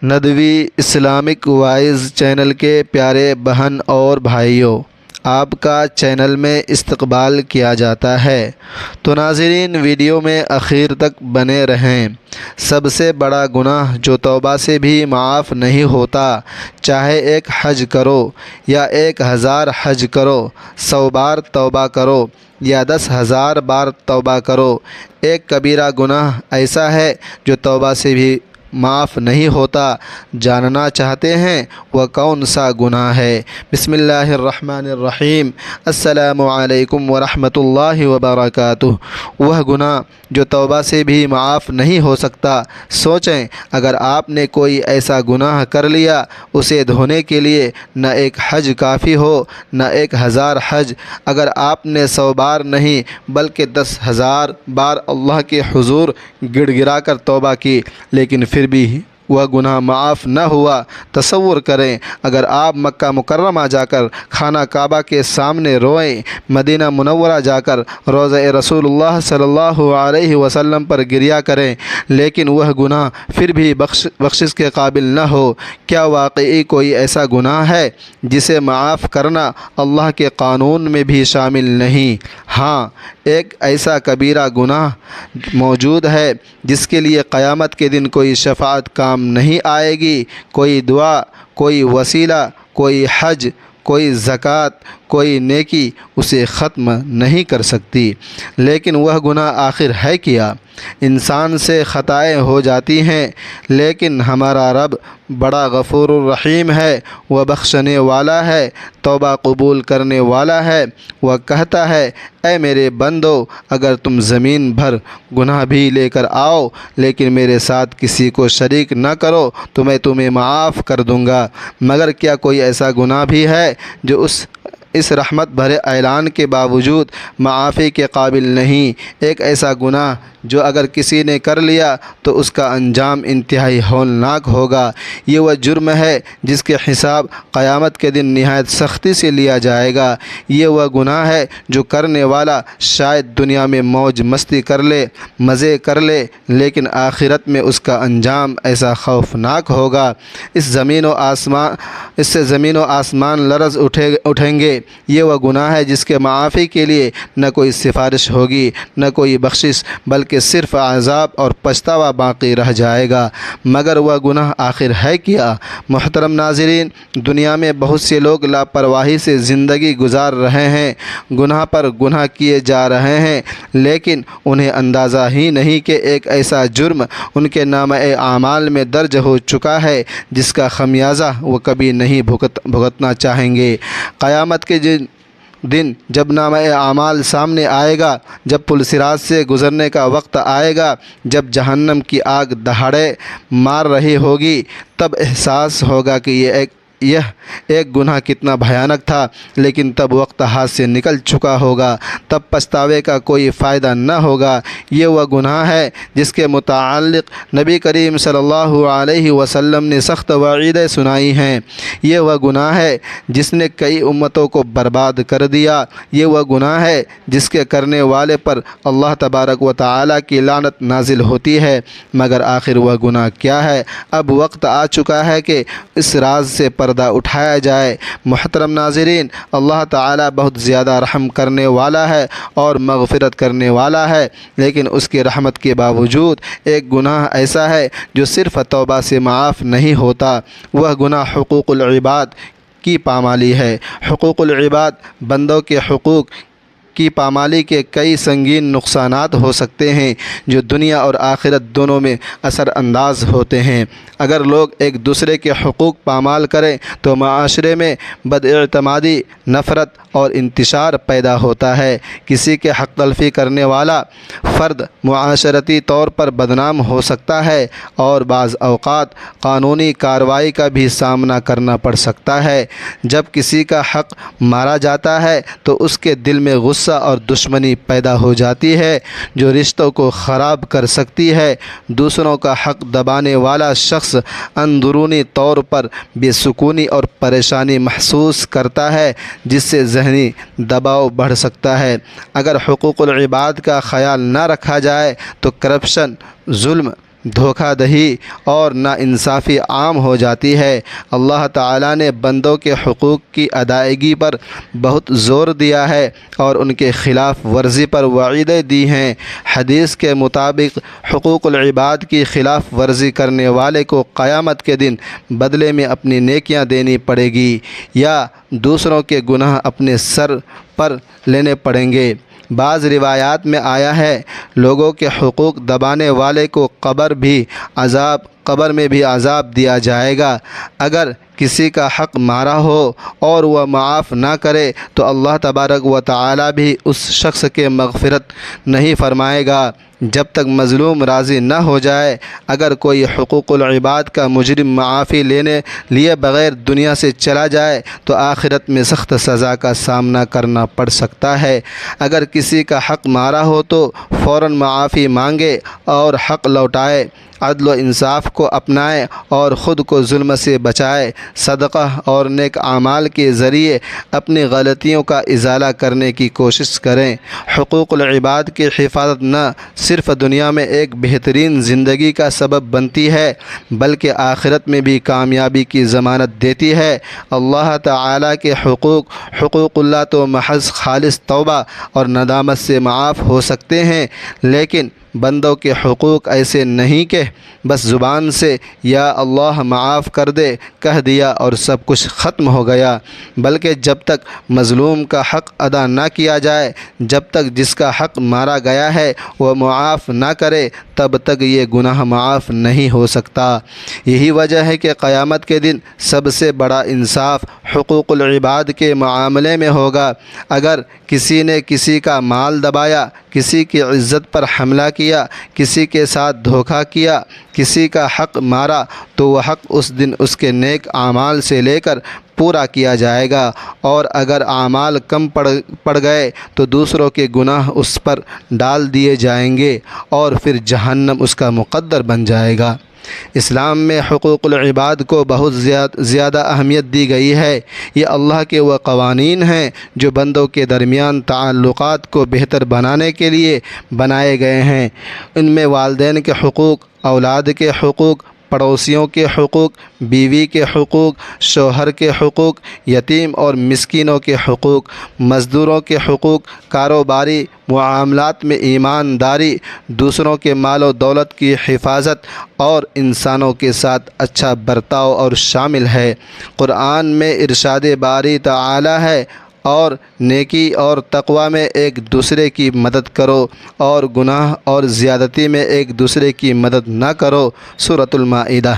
Nadwi Islamic wise channel کے پیارے بہن اور بھائیوں، آپ کا چینل میں استقبال کیا جاتا ہے، تو ناظرین ویڈیو میں آخر تک بنے رہیں۔ سب سے بڑا گناہ جو توبہ سے بھی معاف نہیں ہوتا، چاہے ایک حج کرو یا 1000 حج کرو، 100 بار توبہ کرو یا 10,000 بار توبہ کرو، ایک کبیرہ گناہ ایسا ہے جو توبہ سے بھی معاف نہیں ہوتا۔ جاننا چاہتے ہیں وہ کون سا گناہ ہے؟ بسم اللہ الرحمن الرحیم۔ السلام علیکم ورحمۃ اللہ وبرکاتہ۔ وہ گناہ جو توبہ سے بھی معاف نہیں ہو سکتا۔ سوچیں، اگر آپ نے کوئی ایسا گناہ کر لیا، اسے دھونے کے لیے نہ ایک حج کافی ہو نہ 1000 حج۔ اگر آپ نے 100 بار نہیں بلکہ 10,000 بار اللہ کے حضور گڑ گڑا کر توبہ کی، لیکن پھر بھی وہ گناہ معاف نہ ہوا، تصور کریں اگر آپ مکہ مکرمہ جا کر خانہ کعبہ کے سامنے روئیں، مدینہ منورہ جا کر روضہ رسول اللہ صلی اللہ علیہ وسلم پر گریہ کریں، لیکن وہ گناہ پھر بھی بخشش کے قابل نہ ہو، کیا واقعی کوئی ایسا گناہ ہے جسے معاف کرنا اللہ کے قانون میں بھی شامل نہیں؟ ہاں، ایک ایسا کبیرہ گناہ موجود ہے جس کے لیے قیامت کے دن کوئی شفاعت کام نہیں آئے گی، کوئی دعا، کوئی وسیلہ، کوئی حج، کوئی زکوٰۃ، کوئی نیکی اسے ختم نہیں کر سکتی۔ لیکن وہ گناہ آخر ہے کیا؟ انسان سے خطائیں ہو جاتی ہیں، لیکن ہمارا رب بڑا غفور الرحیم ہے، وہ بخشنے والا ہے، توبہ قبول کرنے والا ہے۔ وہ کہتا ہے، اے میرے بندو، اگر تم زمین بھر گناہ بھی لے کر آؤ لیکن میرے ساتھ کسی کو شریک نہ کرو تو میں تمہیں معاف کر دوں گا۔ مگر کیا کوئی ایسا گناہ بھی ہے جو اس رحمت بھرے اعلان کے باوجود معافی کے قابل نہیں؟ ایک ایسا گناہ جو اگر کسی نے کر لیا تو اس کا انجام انتہائی ہولناک ہوگا۔ یہ وہ جرم ہے جس کے حساب قیامت کے دن نہایت سختی سے لیا جائے گا۔ یہ وہ گناہ ہے جو کرنے والا شاید دنیا میں موج مستی کر لے، مزے کر لے، لیکن آخرت میں اس کا انجام ایسا خوفناک ہوگا، اس سے زمین و آسمان لرز اٹھیں گے۔ یہ وہ گناہ ہے جس کے معافی کے لیے نہ کوئی سفارش ہوگی نہ کوئی بخشش، بلکہ صرف عذاب اور پچھتاوا باقی رہ جائے گا۔ مگر وہ گناہ آخر ہے کیا؟ محترم ناظرین، دنیا میں بہت سے لوگ لاپرواہی سے زندگی گزار رہے ہیں، گناہ پر گناہ کیے جا رہے ہیں، لیکن انہیں اندازہ ہی نہیں کہ ایک ایسا جرم ان کے نامہ اعمال میں درج ہو چکا ہے جس کا خمیازہ وہ کبھی نہیں بھگتنا چاہیں گے۔ قیامت کے دن جب نامہ اعمال سامنے آئے گا، جب پل صراط سے گزرنے کا وقت آئے گا، جب جہنم کی آگ دہاڑے مار رہی ہوگی، تب احساس ہوگا کہ یہ ایک گناہ کتنا بھیانک تھا، لیکن تب وقت ہاتھ سے نکل چکا ہوگا، تب پچھتاوے کا کوئی فائدہ نہ ہوگا۔ یہ وہ گناہ ہے جس کے متعلق نبی کریم صلی اللہ علیہ وسلم نے سخت وعیدیں سنائی ہیں۔ یہ وہ گناہ ہے جس نے کئی امتوں کو برباد کر دیا۔ یہ وہ گناہ ہے جس کے کرنے والے پر اللہ تبارک و تعالیٰ کی لعنت نازل ہوتی ہے۔ مگر آخر وہ گناہ کیا ہے؟ اب وقت آ چکا ہے کہ اس راز سے پردہ اٹھایا جائے۔ محترم ناظرین، اللہ تعالیٰ بہت زیادہ رحم کرنے والا ہے اور مغفرت کرنے والا ہے، لیکن اس کی رحمت کے باوجود ایک گناہ ایسا ہے جو صرف توبہ سے معاف نہیں ہوتا۔ وہ گناہ حقوق العباد کی پامالی ہے۔ حقوق العباد، بندوں کے حقوق کی پامالی کے کئی سنگین نقصانات ہو سکتے ہیں جو دنیا اور آخرت دونوں میں اثر انداز ہوتے ہیں۔ اگر لوگ ایک دوسرے کے حقوق پامال کریں تو معاشرے میں بد اعتمادی، نفرت اور انتشار پیدا ہوتا ہے۔ کسی کے حق تلفی کرنے والا فرد معاشرتی طور پر بدنام ہو سکتا ہے اور بعض اوقات قانونی کارروائی کا بھی سامنا کرنا پڑ سکتا ہے۔ جب کسی کا حق مارا جاتا ہے تو اس کے دل میں غصہ اور دشمنی پیدا ہو جاتی ہے جو رشتوں کو خراب کر سکتی ہے۔ دوسروں کا حق دبانے والا شخص اندرونی طور پر بے سکونی اور پریشانی محسوس کرتا ہے، جس سے ذہنی دباؤ بڑھ سکتا ہے۔ اگر حقوق العباد کا خیال نہ رکھا جائے تو کرپشن، ظلم، دھوکہ دہی اور ناانصافی عام ہو جاتی ہے۔ اللہ تعالیٰ نے بندوں کے حقوق کی ادائیگی پر بہت زور دیا ہے اور ان کے خلاف ورزی پر وعیدیں دی ہیں۔ حدیث کے مطابق حقوق العباد کی خلاف ورزی کرنے والے کو قیامت کے دن بدلے میں اپنی نیکیاں دینی پڑے گی یا دوسروں کے گناہ اپنے سر پر لینے پڑیں گے۔ بعض روایات میں آیا ہے لوگوں کے حقوق دبانے والے کو قبر میں بھی عذاب دیا جائے گا۔ اگر کسی کا حق مارا ہو اور وہ معاف نہ کرے تو اللہ تبارک و تعالی بھی اس شخص کے مغفرت نہیں فرمائے گا جب تک مظلوم راضی نہ ہو جائے۔ اگر کوئی حقوق العباد کا مجرم معافی لیے بغیر دنیا سے چلا جائے تو آخرت میں سخت سزا کا سامنا کرنا پڑ سکتا ہے۔ اگر کسی کا حق مارا ہو تو فوراً معافی مانگے اور حق لوٹائے، عدل و انصاف کو اپنائے اور خود کو ظلم سے بچائے۔ صدقہ اور نیک اعمال کے ذریعے اپنی غلطیوں کا ازالہ کرنے کی کوشش کریں۔ حقوق العباد کی حفاظت نہ صرف دنیا میں ایک بہترین زندگی کا سبب بنتی ہے بلکہ آخرت میں بھی کامیابی کی ضمانت دیتی ہے۔ اللہ تعالیٰ کے حقوق اللہ تو محض خالص توبہ اور ندامت سے معاف ہو سکتے ہیں، لیکن بندوں کے حقوق ایسے نہیں کہ بس زبان سے یا اللہ معاف کر دے کہہ دیا اور سب کچھ ختم ہو گیا، بلکہ جب تک مظلوم کا حق ادا نہ کیا جائے، جب تک جس کا حق مارا گیا ہے وہ معاف نہ کرے، تب تک یہ گناہ معاف نہیں ہو سکتا۔ یہی وجہ ہے کہ قیامت کے دن سب سے بڑا انصاف حقوق العباد کے معاملے میں ہوگا۔ اگر کسی نے کسی کا مال دبایا، کسی کی عزت پر حملہ کیا، کسی کے ساتھ دھوکہ کیا، کسی کا حق مارا تو وہ حق اس دن اس کے نیک اعمال سے لے کر پورا کیا جائے گا، اور اگر اعمال کم پڑ گئے تو دوسروں کے گناہ اس پر ڈال دیے جائیں گے اور پھر جہنم اس کا مقدر بن جائے گا۔ اسلام میں حقوق العباد کو بہت زیادہ اہمیت دی گئی ہے۔ یہ اللہ کے وہ قوانین ہیں جو بندوں کے درمیان تعلقات کو بہتر بنانے کے لیے بنائے گئے ہیں۔ ان میں والدین کے حقوق، اولاد کے حقوق، پڑوسیوں کے حقوق، بیوی کے حقوق، شوہر کے حقوق، یتیم اور مسکینوں کے حقوق، مزدوروں کے حقوق، کاروباری معاملات میں ایمانداری، دوسروں کے مال و دولت کی حفاظت اور انسانوں کے ساتھ اچھا برتاؤ اور شامل ہے۔ قرآن میں ارشاد باری تعالی ہے اور نیکی اور تقوی میں ایک دوسرے کی مدد کرو اور گناہ اور زیادتی میں ایک دوسرے کی مدد نہ کرو۔ سورۃ المائدہ۔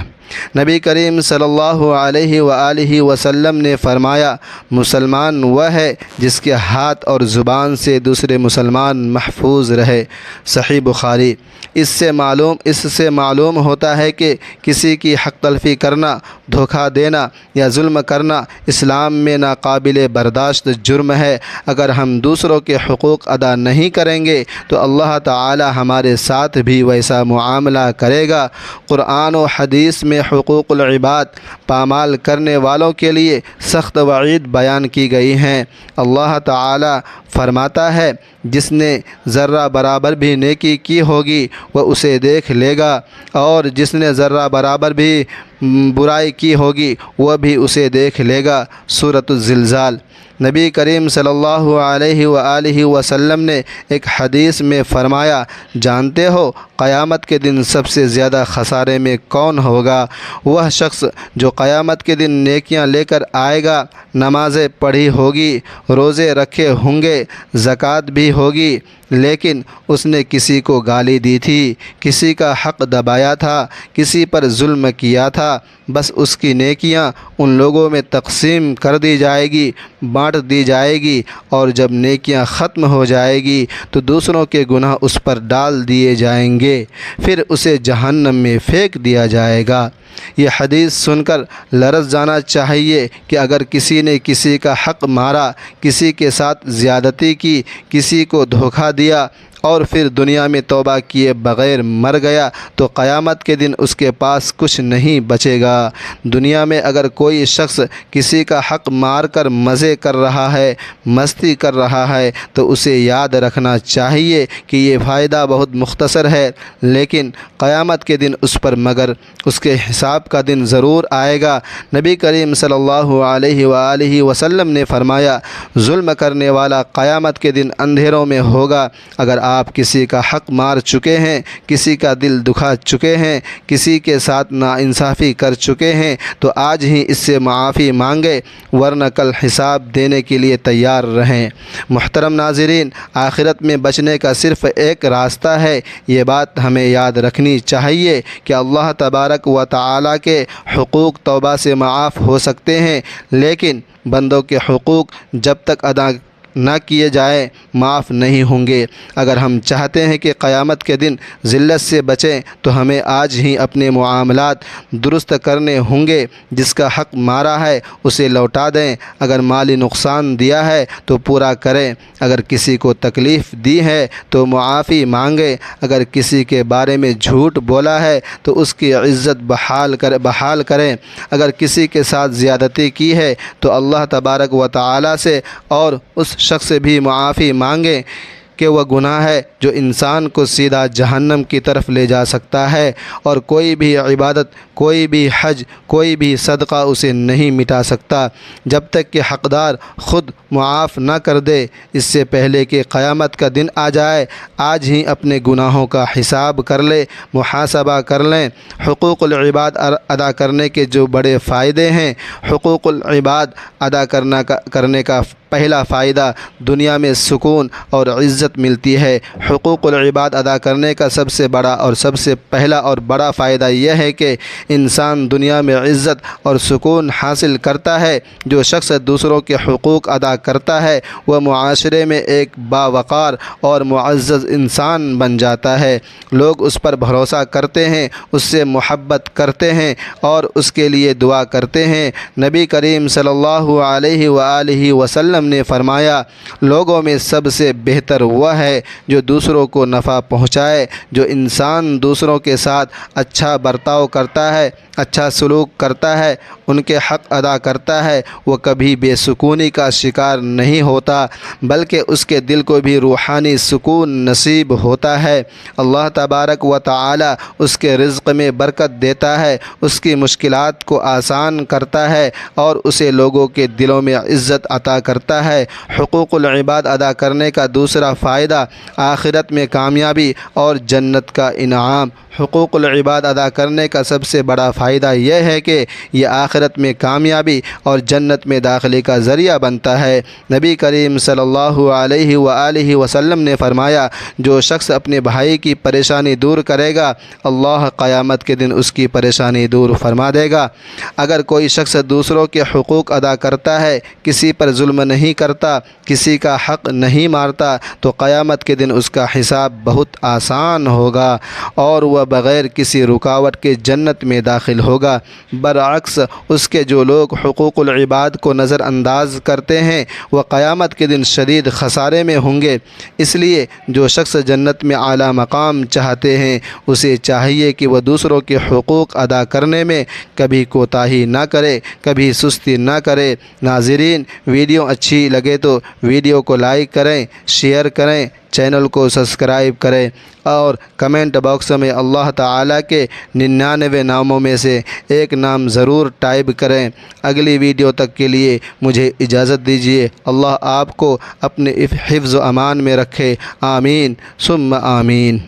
نبی کریم صلی اللہ علیہ وآلہ وسلم نے فرمایا، مسلمان وہ ہے جس کے ہاتھ اور زبان سے دوسرے مسلمان محفوظ رہے۔ صحیح بخاری۔ اس سے معلوم ہوتا ہے کہ کسی کی حق تلفی کرنا، دھوکہ دینا یا ظلم کرنا اسلام میں ناقابل برداشت جرم ہے۔ اگر ہم دوسروں کے حقوق ادا نہیں کریں گے تو اللہ تعالی ہمارے ساتھ بھی ویسا معاملہ کرے گا۔ قرآن و حدیث میں حقوق العباد پامال کرنے والوں کے لیے سخت وعید بیان کی گئی ہیں۔ اللہ تعالی فرماتا ہے، جس نے ذرہ برابر بھی نیکی کی ہوگی وہ اسے دیکھ لے گا، اور جس نے ذرہ برابر بھی برائی کی ہوگی وہ بھی اسے دیکھ لے گا۔ سورۃ الزلزال۔ نبی کریم صلی اللہ علیہ وآلہ وسلم نے ایک حدیث میں فرمایا، جانتے ہو قیامت کے دن سب سے زیادہ خسارے میں کون ہوگا؟ وہ شخص جو قیامت کے دن نیکیاں لے کر آئے گا، نمازیں پڑھی ہوگی، روزے رکھے ہوں گے، زکوٰۃ بھی ہوگی، لیکن اس نے کسی کو گالی دی تھی، کسی کا حق دبایا تھا، کسی پر ظلم کیا تھا، بس اس کی نیکیاں ان لوگوں میں تقسیم کر دی جائے گی، بانٹ دی جائے گی، اور جب نیکیاں ختم ہو جائے گی تو دوسروں کے گناہ اس پر ڈال دیے جائیں گے، پھر اسے جہنم میں پھینک دیا جائے گا۔ یہ حدیث سن کر لرز جانا چاہیے کہ اگر کسی نے کسی کا حق مارا، کسی کے ساتھ زیادتی کی، کسی کو دھوکہ دیا اور پھر دنیا میں توبہ کیے بغیر مر گیا تو قیامت کے دن اس کے پاس کچھ نہیں بچے گا۔ دنیا میں اگر کوئی شخص کسی کا حق مار کر مزے کر رہا ہے، مستی کر رہا ہے، تو اسے یاد رکھنا چاہیے کہ یہ فائدہ بہت مختصر ہے، لیکن قیامت کے دن اس پر مگر اس کے حساب کا دن ضرور آئے گا۔ نبی کریم صلی اللہ علیہ وآلہ وسلم نے فرمایا، ظلم کرنے والا قیامت کے دن اندھیروں میں ہوگا۔ اگر آپ کسی کا حق مار چکے ہیں، کسی کا دل دکھا چکے ہیں، کسی کے ساتھ ناانصافی کر چکے ہیں تو آج ہی اس سے معافی مانگے، ورنہ کل حساب دینے کے لیے تیار رہیں۔ محترم ناظرین، آخرت میں بچنے کا صرف ایک راستہ ہے۔ یہ بات ہمیں یاد رکھنی چاہیے کہ اللہ تبارک و تعالیٰ کے حقوق توبہ سے معاف ہو سکتے ہیں، لیکن بندوں کے حقوق جب تک ادا نہ کیے جائیں معاف نہیں ہوں گے۔ اگر ہم چاہتے ہیں کہ قیامت کے دن ذلت سے بچیں تو ہمیں آج ہی اپنے معاملات درست کرنے ہوں گے۔ جس کا حق مارا ہے اسے لوٹا دیں، اگر مالی نقصان دیا ہے تو پورا کریں، اگر کسی کو تکلیف دی ہے تو معافی مانگیں، اگر کسی کے بارے میں جھوٹ بولا ہے تو اس کی عزت بحال کریں، اگر کسی کے ساتھ زیادتی کی ہے تو اللہ تبارک و تعالیٰ سے اور اس شخص سے بھی معافی مانگیں کہ وہ گناہ ہے جو انسان کو سیدھا جہنم کی طرف لے جا سکتا ہے، اور کوئی بھی عبادت، کوئی بھی حج، کوئی بھی صدقہ اسے نہیں مٹا سکتا جب تک کہ حقدار خود معاف نہ کر دے۔ اس سے پہلے کہ قیامت کا دن آ جائے، آج ہی اپنے گناہوں کا حساب کر لیں، محاسبہ کر لیں۔ حقوق العباد ادا کرنے کے جو بڑے فائدے ہیں، حقوق العباد ادا کرنے کا پہلا فائدہ دنیا میں سکون اور عزت ملتی ہے۔ حقوق العباد ادا کرنے کا سب سے بڑا اور سب سے پہلا اور بڑا فائدہ یہ ہے کہ انسان دنیا میں عزت اور سکون حاصل کرتا ہے۔ جو شخص دوسروں کے حقوق ادا کرتا ہے وہ معاشرے میں ایک باوقار اور معزز انسان بن جاتا ہے۔ لوگ اس پر بھروسہ کرتے ہیں، اس سے محبت کرتے ہیں اور اس کے لیے دعا کرتے ہیں۔ نبی کریم صلی اللہ علیہ وآلہ وسلم نے فرمایا، لوگوں میں سب سے بہتر وہ ہے جو دوسروں کو نفع پہنچائے۔ جو انسان دوسروں کے ساتھ اچھا برتاؤ کرتا ہے، اچھا سلوک کرتا ہے، ان کے حق ادا کرتا ہے، وہ کبھی بے سکونی کا شکار نہیں ہوتا، بلکہ اس کے دل کو بھی روحانی سکون نصیب ہوتا ہے۔ اللہ تبارک و تعالی اس کے رزق میں برکت دیتا ہے، اس کی مشکلات کو آسان کرتا ہے اور اسے لوگوں کے دلوں میں عزت عطا کرتا ہے۔ حقوق العباد ادا کرنے کا دوسرا فائدہ آخرت میں کامیابی اور جنت کا انعام۔ حقوق العباد ادا کرنے کا سب سے بڑا فائدہ یہ ہے کہ یہ آخرت میں کامیابی اور جنت میں داخلے کا ذریعہ بنتا ہے۔ نبی کریم صلی اللہ علیہ وآلہ وسلم نے فرمایا، جو شخص اپنے بھائی کی پریشانی دور کرے گا اللہ قیامت کے دن اس کی پریشانی دور فرما دے گا۔ اگر کوئی شخص دوسروں کے حقوق ادا کرتا ہے، کسی پر ظلم نہیں کرتا، کسی کا حق نہیں مارتا تو قیامت کے دن اس کا حساب بہت آسان ہوگا اور وہ بغیر کسی رکاوٹ کے جنت میں داخل ہوگا۔ برعکس اس کے جو لوگ حقوق العباد کو نظر انداز کرتے ہیں وہ قیامت کے دن شدید خسارے میں ہوں گے۔ اس لیے جو شخص جنت میں اعلیٰ مقام چاہتے ہیں اسے چاہیے کہ وہ دوسروں کے حقوق ادا کرنے میں کبھی کوتاہی نہ کرے، کبھی سستی نہ کرے۔ ناظرین، ویڈیو اچھی لگے تو ویڈیو کو لائک کریں، شیئر کریں، چینل کو سبسکرائب کریں اور کمنٹ باکس میں اللہ تعالیٰ کے 99 ناموں میں سے ایک نام ضرور ٹائپ کریں۔ اگلی ویڈیو تک کے لیے مجھے اجازت دیجیے۔ اللہ آپ کو اپنے حفظ و امان میں رکھے، آمین ثم آمین۔